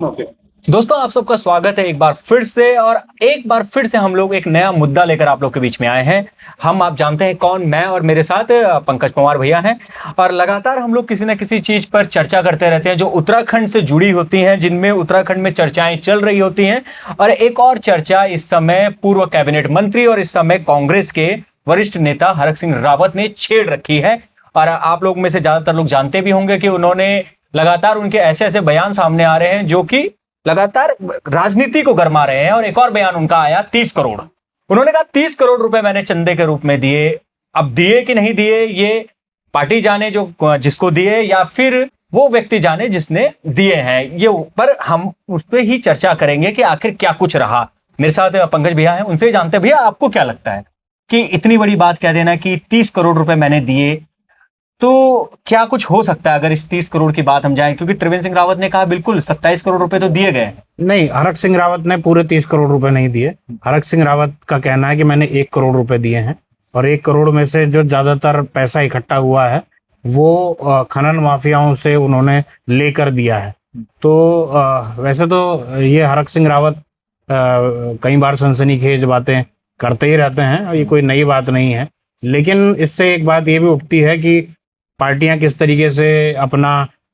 दोस्तों, आप सबका स्वागत है एक बार फिर से हम लोग एक नया मुद्दा लेकर आप लोग के बीच में आए हैं। आप जानते हैं कौन, मैं और मेरे साथ पंकज पवार भैया हैं। और लगातार हम लोग किसी न किसी चीज पर चर्चा करते रहते हैं जो उत्तराखंड से जुड़ी होती हैं, जिनमें उत्तराखंड में चर्चाएं चल रही होती हैं। और एक और चर्चा इस समय पूर्व कैबिनेट मंत्री और इस समय कांग्रेस के वरिष्ठ नेता हरक सिंह रावत ने छेड़ रखी है। और आप लोग में से ज्यादातर लोग जानते भी होंगे कि उन्होंने लगातार उनके ऐसे ऐसे बयान सामने आ रहे हैं जो कि लगातार राजनीति को गरमा रहे हैं। और एक और बयान उनका आया 30 करोड़। उन्होंने कहा 30 करोड़ रुपए मैंने चंदे के रूप में दिए। अब दिए कि नहीं दिए ये पार्टी जाने, जो जिसको दिए, या फिर वो व्यक्ति जाने जिसने दिए हैं। ये पर हम उस पर ही चर्चा करेंगे कि आखिर क्या कुछ रहा। मेरे साथ पंकज भैया हैं, उनसे जानते हैं। भैया, आपको क्या लगता है कि इतनी बड़ी बात कह देना कि 30 करोड़ रुपए मैंने दिए, तो क्या कुछ हो सकता है अगर इस 30 करोड़ की बात हम जाएं? क्योंकि त्रिवेंद्र सिंह रावत ने कहा बिल्कुल 27 करोड़ रुपए तो दिए गए। नहीं, हरक सिंह रावत ने पूरे 30 करोड़ रुपए नहीं दिए। हरक सिंह रावत का कहना है कि मैंने 1 करोड़ रुपए दिए हैं, और 1 करोड़ में से जो ज्यादातर पैसा इकट्ठा हुआ है वो खनन माफियाओं से उन्होंने लेकर दिया है। तो वैसे तो ये हरक सिंह रावत कई बार सनसनीखेज बातें करते ही रहते हैं, और ये कोई नई बात नहीं है। लेकिन इससे एक बात ये भी उठती है कि पार्टियां किस तरीके से अपना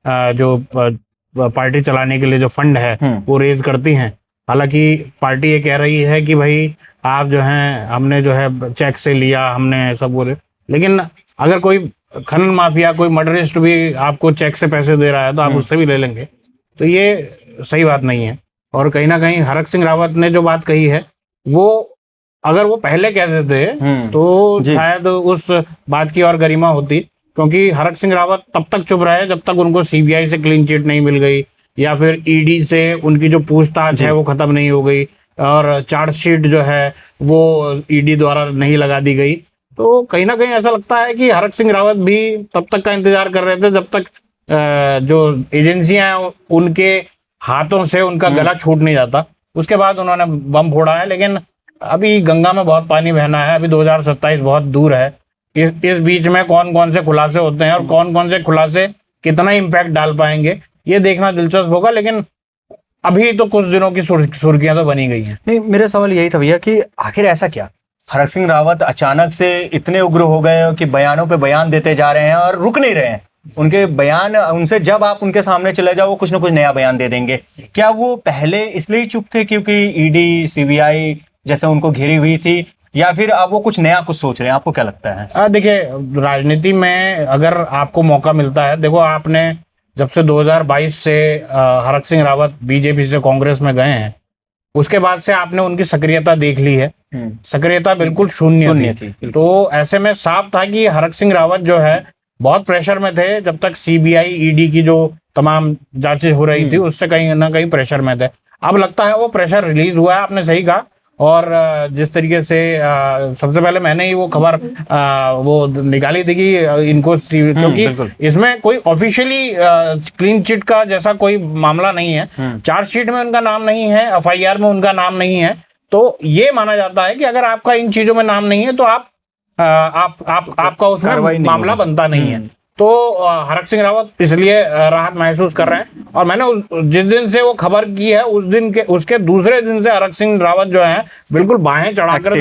जो पार्टी चलाने के लिए जो फंड है वो रेज करती हैं। हालांकि पार्टी ये कह रही है कि भाई आप जो हैं, हमने जो है चेक से लिया, हमने सब बोले। लेकिन अगर कोई खनन माफिया, कोई मर्डरिस्ट भी आपको चेक से पैसे दे रहा है तो आप उससे भी ले लेंगे, तो ये सही बात नहीं है। और कहीं ना कहीं हरक सिंह रावत ने जो बात कही है, वो अगर वो पहले कह देते तो शायद उस बात की और गरिमा होती। क्योंकि हरक सिंह रावत तब तक चुप रहे जब तक उनको सीबीआई से क्लीन चिट नहीं मिल गई, या फिर ईडी से उनकी जो पूछताछ है वो खत्म नहीं हो गई, और चार्जशीट जो है वो ईडी द्वारा नहीं लगा दी गई। तो कहीं ना कहीं ऐसा लगता है कि हरक सिंह रावत भी तब तक का इंतजार कर रहे थे जब तक जो एजेंसियां हैं उनके हाथों से उनका गला छूट नहीं जाता। उसके बाद उन्होंने बम फोड़ा है। लेकिन अभी गंगा में बहुत पानी बहना है, अभी 2027 बहुत दूर है। इस बीच में कौन कौन से खुलासे होते हैं और कौन कौन से खुलासे कितना इम्पैक्ट डाल पाएंगे, ये देखना दिलचस्प होगा। लेकिन अभी तो कुछ दिनों की सुर्खियां तो बनी गई हैं। नहीं, मेरा सवाल यही था भैया कि आखिर ऐसा क्या हरक सिंह रावत अचानक से इतने उग्र हो गए कि बयानों पे बयान देते जा रहे हैं और रुक नहीं रहे हैं। उनके बयान, उनसे जब आप उनके सामने चले जाओ वो कुछ ना कुछ नया बयान दे देंगे। क्या वो पहले इसलिए चुप थे क्योंकि ईडी सीबीआई जैसे उनको घेरी हुई थी, या फिर अब वो कुछ नया कुछ सोच रहे हैं? आपको क्या लगता है? देखिए, राजनीति में अगर आपको मौका मिलता है, देखो आपने जब से 2022 से हरक सिंह रावत बीजेपी से कांग्रेस में गए हैं, उसके बाद से आपने उनकी सक्रियता देख ली है। सक्रियता बिल्कुल शून्य थी। तो ऐसे में साफ था कि हरक सिंह रावत जो है बहुत प्रेशर में थे। जब तक सीबीआई ईडी की जो तमाम जांचें हो रही थी उससे कहीं ना कहीं प्रेशर में थे। अब लगता है वो प्रेशर रिलीज हुआ है, आपने सही कहा। और जिस तरीके से सबसे पहले मैंने ही वो खबर वो निकाली थी कि इनको, क्योंकि इसमें कोई ऑफिशियली क्लीन चिट का जैसा कोई मामला नहीं है, चार्जशीट में उनका नाम नहीं है, एफआईआर में उनका नाम नहीं है। तो ये माना जाता है कि अगर आपका इन चीजों में नाम नहीं है तो आपका उसमें मामला बनता नहीं है। तो हरक सिंह रावत इसलिए राहत महसूस कर रहे हैं। और मैंने जिस दिन से वो खबर की है उसके दूसरे दिन से हरक सिंह रावत जो है बिल्कुल बाहें चढ़ाकर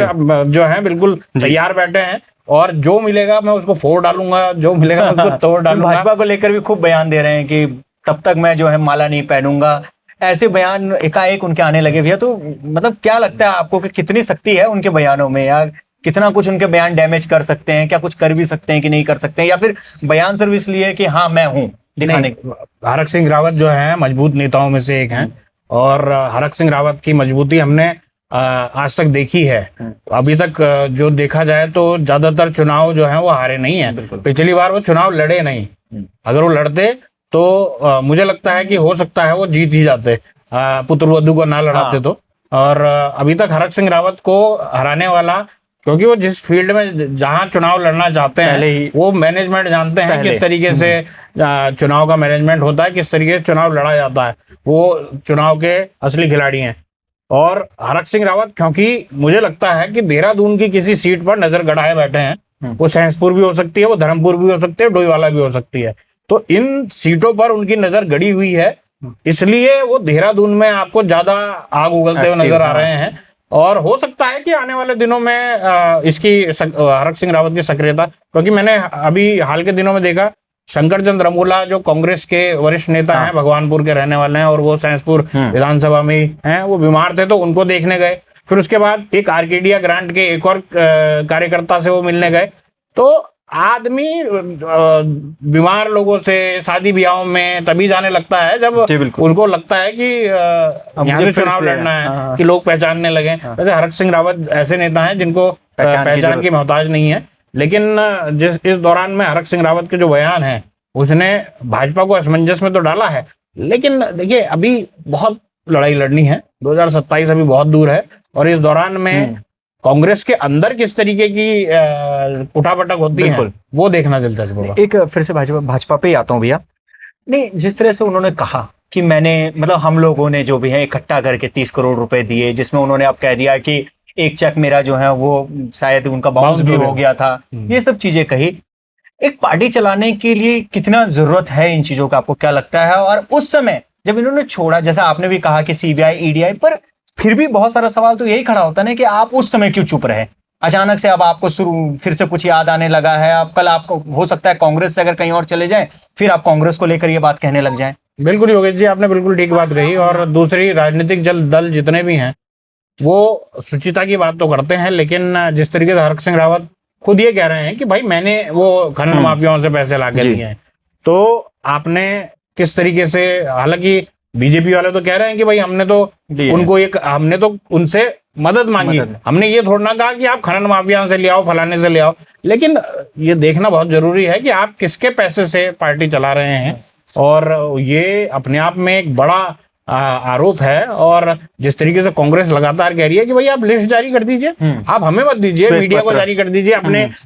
जो है बिल्कुल तैयार बैठे हैं। और जो मिलेगा मैं उसको फोड़ डालूंगा, जो मिलेगा मैं उसको तोड़ डालूंगा। भाजपा को लेकर भी खूब बयान दे रहे हैं कि तब तक मैं जो है माला नहीं पहनूंगा। ऐसे बयान एकाएक उनके आने लगे भैया। तो मतलब क्या लगता है आपको कि कितनी शक्ति है उनके बयानों में, या कितना कुछ उनके बयान डैमेज कर सकते हैं? क्या कुछ कर भी सकते हैं कि नहीं कर सकते हैं, या फिर बयान सिर्फ इसलिए कि हाँ मैं हूं दिखाने? हरक सिंह रावत जो है मजबूत नेताओं में से एक हैं, और हरक सिंह रावत की मजबूती हमने आज तक देखी है। अभी तक जो देखा जाए तो ज्यादातर चुनाव जो है वो हारे नहीं है। पिछली बार वो चुनाव लड़े नहीं। अगर वो लड़ते तो मुझे लगता है कि हो सकता है वो जीत ही जाते, पुत्रवधू को ना लड़ाते तो। और अभी तक हरक सिंह रावत को हराने वाला, क्योंकि वो जिस फील्ड में जहां चुनाव लड़ना चाहते हैं वो मैनेजमेंट जानते हैं किस तरीके से चुनाव का मैनेजमेंट होता है, किस तरीके से चुनाव लड़ा जाता है। वो चुनाव के असली खिलाड़ी हैं। और हरक सिंह रावत, क्योंकि मुझे लगता है कि देहरादून की किसी सीट पर नजर गड़ाए बैठे हैं। वो सहसपुर भी हो सकती है, वो धर्मपुर भी हो सकती है, डोईवाला भी हो सकती है। तो इन सीटों पर उनकी नजर गड़ी हुई है इसलिए वो देहरादून में आपको ज्यादा आग उगलते हुए नजर आ रहे हैं। और हो सकता है कि आने वाले दिनों में हरक सिंह रावत की सक्रियता, क्योंकि मैंने अभी हाल के दिनों में देखा शंकर चंद्र रमूला जो कांग्रेस के वरिष्ठ नेता हैं, भगवानपुर के रहने वाले हैं और वो सैंसपुर विधानसभा में हैं, वो बीमार थे तो उनको देखने गए। फिर उसके बाद एक आर्केडिया ग्रांट के एक और कार्यकर्ता से वो मिलने गए। तो आदमी बीमार लोगों से शादी ब्याहों में तभी जाने लगता है जब उनको लगता है कि यहाँ से चुनाव लड़ना है, कि लोग पहचानने लगे। वैसे हरक सिंह रावत ऐसे नेता हैं जिनको पहचान की मोहताज नहीं है, लेकिन इस दौरान में हरक सिंह रावत के जो बयान है उसने भाजपा को असमंजस में तो डाला है। लेकिन देखिए अभी बहुत लड़ाई लड़नी है, 2027 अभी बहुत दूर है, और इस दौरान में कांग्रेस के अंदर किस तरीके की उठापटक होती है वो देखना दिलचस्प होगा। एक फिर से भाजपा पे आता हूँ भैया। नहीं, जिस तरह से उन्होंने कहा कि मैंने मतलब हम लोगों ने जो भी है इकट्ठा करके 30 करोड़ रुपए दिए, जिसमें उन्होंने अब कह दिया कि एक चेक मेरा जो है वो शायद उनका बाउंस भी हो गया था, ये सब चीजें कही। एक पार्टी चलाने के लिए कितना जरूरत है इन चीजों का, आपको क्या लगता है? और उस समय जब इन्होंने छोड़ा, जैसा आपने भी कहा कि सीबीआई ईडीआई, पर फिर भी बहुत सारा सवाल तो यही खड़ा होता है ना कि आप उस समय क्यों चुप रहे? अचानक से अब आपको फिर से कुछ याद आने लगा है। अब कल आपको हो सकता है कांग्रेस से अगर कहीं और चले जाएं, फिर आप कांग्रेस को लेकर ये बात कहने लग जाएं। बिल्कुल योगेश जी, आपने बिल्कुल ठीक बात कही। और दूसरी, राजनीतिक दल जितने भी हैं वो शुचिता की बात तो करते हैं, लेकिन जिस तरीके से हरक सिंह रावत खुद ये कह रहे हैं कि भाई मैंने वो खनन माफियाओं से पैसे ला के दिए हैं, तो आपने किस तरीके से, हालांकि बीजेपी वाले तो कह रहे हैं कि भाई हमने तो उनसे मदद मांगी, हमने ये थोड़ा ना कहा कि आप खनन माफिया से ले आओ, फलाने से ले आओ। लेकिन ये देखना बहुत जरूरी है कि आप किसके पैसे से पार्टी चला रहे हैं, और ये अपने आप में एक बड़ा आरोप है। और जिस तरीके से कांग्रेस लगातार कह रही है कि भाई आप लिस्ट जारी कर दीजिए, आप हमें मत दीजिए, मीडिया को जारी कर दीजिए,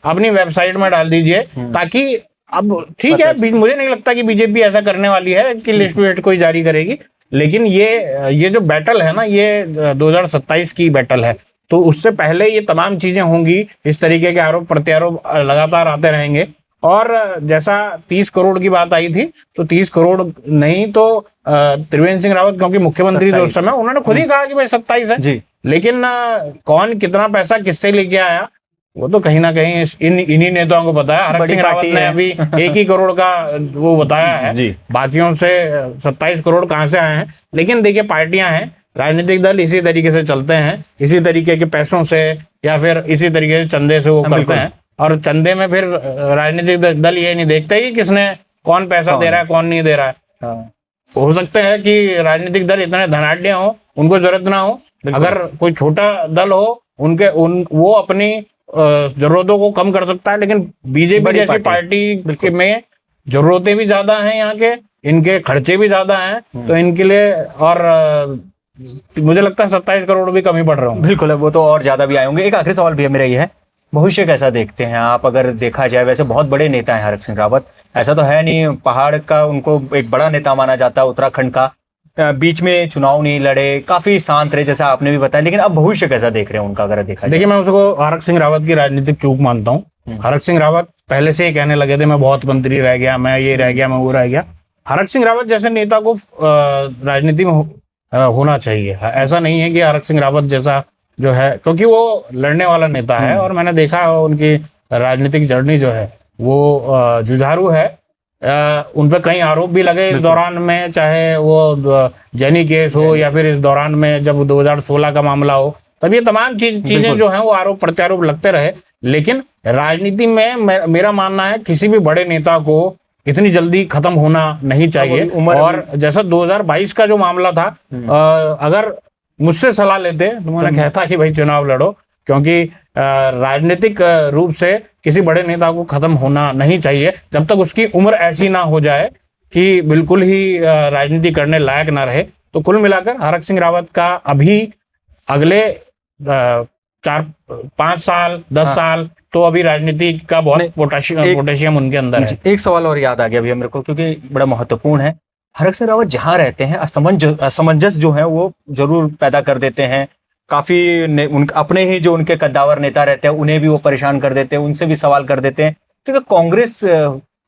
अपनी वेबसाइट में डाल दीजिए, ताकि अब ठीक है, मुझे नहीं लगता कि बीजेपी ऐसा करने वाली है कि लिस्ट कोई जारी करेगी। लेकिन ये जो बैटल है ना, ये 2027 की बैटल है, तो उससे पहले ये तमाम चीजें होंगी, इस तरीके के आरोप प्रत्यारोप लगातार आते रहेंगे। और जैसा 30 करोड़ की बात आई थी, तो 30 करोड़ नहीं तो त्रिवेंद्र सिंह रावत क्योंकि मुख्यमंत्री थे उस समय, उन्होंने खुद ही कहा कि भाई 27 है जी। लेकिन कौन कितना पैसा किससे लेके आया वो तो कहीं ना कहीं इन्हीं नेताओं को पता है। हरक सिंह रावत ने अभी 1 ही करोड़ का वो बताया है जी। बाकियों से 27 करोड़ कहां से आए हैं? लेकिन देखिए पार्टियां हैं, राजनीतिक दल इसी तरीके से चलते हैं, इसी तरीके के पैसों से या फिर इसी तरीके से चंदे से वो करते हैं। और चंदे में फिर राजनीतिक दल ये नहीं देखते कि किसने कौन पैसा दे रहा है, कौन नहीं दे रहा है। हो सकते हैं कि राजनीतिक दल इतने धनाढ़ हो, उनको जरूरत ना हो। अगर कोई छोटा दल हो, वो अपनी जरूरतों को कम कर सकता है, लेकिन बीजेपी जैसी पार्टी में जरूरतें भी ज्यादा हैं, यहाँ के इनके खर्चे भी ज्यादा हैं, तो इनके लिए और मुझे लगता है 27 करोड़ भी कम ही पड़ रहा हूँ। बिल्कुल, वो तो और ज्यादा भी आए होंगे। एक आखिरी सवाल भी मेरा ये है, भविष्य कैसा देखते हैं आप? अगर देखा जाए, वैसे बहुत बड़े नेता हैं हरक सिंह रावत, ऐसा तो है नहीं, पहाड़ का उनको एक बड़ा नेता माना जाता है, उत्तराखंड का, बीच में चुनाव नहीं लड़े, काफी शांत रहे जैसा आपने भी बताया, लेकिन अब भविष्य कैसा देख रहे हैं उनका अगर देखा जाए? देखिए, मैं उसको हरक सिंह रावत की राजनीतिक चूक मानता हूँ। हरक सिंह रावत पहले से ही कहने लगे थे मैं बहुत मंत्री रह गया, मैं ये रह गया, मैं वो रह गया। हरक सिंह रावत जैसे नेता को राजनीति में होना चाहिए। ऐसा नहीं है कि हरक सिंह रावत जैसा जो है, क्योंकि वो लड़ने वाला नेता है और मैंने देखा उनकी राजनीतिक जर्नी जो है वो जुझारू है। उन पर कई आरोप भी लगे इस दौरान में, चाहे वो जैनी केस हो या फिर इस दौरान में जब 2016 का मामला हो, तब ये तमाम चीजें जो हैं वो आरोप प्रत्यारोप लगते रहे। लेकिन राजनीति में मेरा मानना है किसी भी बड़े नेता को इतनी जल्दी खत्म होना नहीं चाहिए। और जैसा 2022 का जो मामला था, अगर मुझसे सलाह लेते तो मैं कहता कि भाई चुनाव लड़ो, क्योंकि राजनीतिक रूप से किसी बड़े नेता को खत्म होना नहीं चाहिए जब तक उसकी उम्र ऐसी ना हो जाए कि बिल्कुल ही राजनीति करने लायक ना रहे। तो कुल मिलाकर हरक सिंह रावत का अभी अगले 4-5 साल 10 साल तो अभी राजनीति का बहुत पोटेशियम उनके अंदर है। एक सवाल और याद आ गया अभी मेरे को, क्योंकि बड़ा महत्वपूर्ण है। हरक सिंह रावत जहां रहते हैं असमंजस जो है वो जरूर पैदा कर देते हैं। काफी अपने ही जो उनके कद्दावर नेता रहते हैं उन्हें भी वो परेशान कर देते हैं, उनसे भी सवाल कर देते हैं, क्योंकि कांग्रेस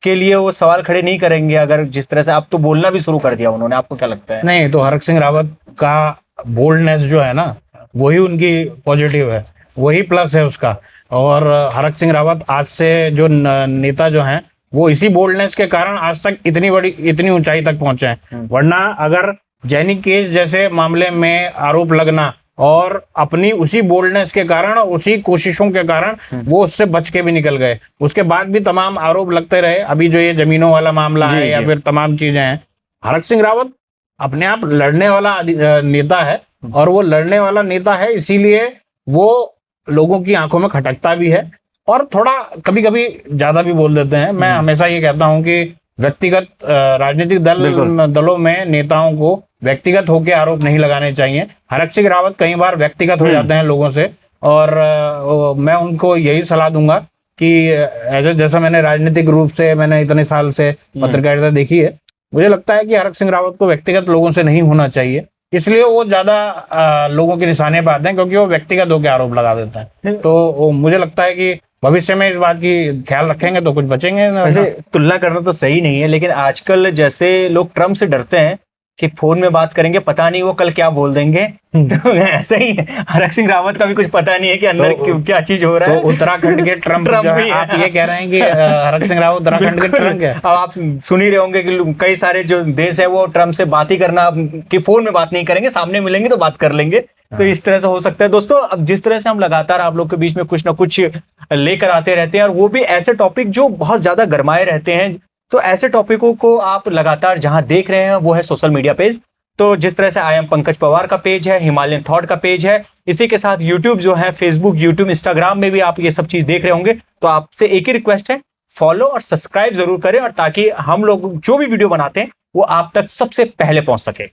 के लिए वो सवाल खड़े नहीं करेंगे अगर जिस तरह से अब तो बोलना भी शुरू कर दिया उन्होंने, आपको क्या लगता है? नहीं, तो हरक सिंह रावत का बोल्डनेस जो है ना, वही उनकी पॉजिटिव है, वही प्लस है उसका। और हरक सिंह रावत आज से जो नेता जो हैं वो इसी बोल्डनेस के कारण आज तक इतनी ऊंचाई तक पहुंचे हैं। वरना अगर जैनी केस जैसे मामले में आरोप लगना और अपनी उसी बोल्डनेस के कारण, उसी कोशिशों के कारण वो उससे बच के भी निकल गए, उसके बाद भी तमाम आरोप लगते रहे। अभी जो ये जमीनों वाला मामला है या फिर तमाम चीजें हैं, हरक सिंह रावत अपने आप लड़ने वाला नेता है, और वो लड़ने वाला नेता है इसीलिए वो लोगों की आंखों में खटकता भी है और थोड़ा कभी कभी ज्यादा भी बोल देते हैं। मैं हमेशा ये कहता हूं कि व्यक्तिगत राजनीतिक दलों में नेताओं को व्यक्तिगत होकर आरोप नहीं लगाने चाहिए। हरक सिंह रावत कई बार व्यक्तिगत हो जाते हैं लोगों से, और मैं उनको यही सलाह दूंगा कि जैसा मैंने राजनीतिक रूप से मैंने इतने साल से पत्रकारिता देखी है, मुझे लगता है कि हरक सिंह रावत को व्यक्तिगत लोगों से नहीं होना चाहिए, इसलिए वो ज्यादा लोगों के निशाने पर आते हैं, क्योंकि वो व्यक्तिगत होकर आरोप लगा देते हैं। तो मुझे लगता है कि भविष्य में इस बात की ख्याल रखेंगे तो कुछ बचेंगे। वैसे तुलना करना तो सही नहीं है, लेकिन आजकल जैसे लोग ट्रम्प से डरते हैं कि फोन में बात करेंगे, पता नहीं वो कल क्या बोल देंगे, तो ऐसा ही है हरक सिंह रावत का भी कुछ पता नहीं है कि अंदर क्या चीज हो रहा है। तो उत्तराखंड के ट्रम्प जो है, आप ये कह रहे हैं कि हरक सिंह रावत उत्तराखंड के ट्रम्प है। अब आप सुन ही रहे होंगे कि कई सारे जो देश है वो ट्रम्प से बात ही करना कि फोन में बात नहीं करेंगे, सामने मिलेंगे तो बात कर लेंगे। तो इस तरह से हो सकता है। दोस्तों, अब जिस तरह से हम लगातार आप लोग के बीच में कुछ ना कुछ लेकर आते रहते हैं, और वो भी ऐसे टॉपिक जो बहुत ज्यादा गरमाए रहते हैं, तो ऐसे टॉपिकों को आप लगातार जहां देख रहे हैं वो है सोशल मीडिया पेज। तो जिस तरह से आई एम पंकज पवार का पेज है, हिमालयन थॉट का पेज है, इसी के साथ यूट्यूब जो है, फेसबुक, यूट्यूब, इंस्टाग्राम में भी आप ये सब चीज देख रहे होंगे। तो आपसे एक ही रिक्वेस्ट है, फॉलो और सब्सक्राइब जरूर करें, और ताकि हम लोग जो भी वीडियो बनाते हैं वो आप तक सबसे पहले पहुंच सके।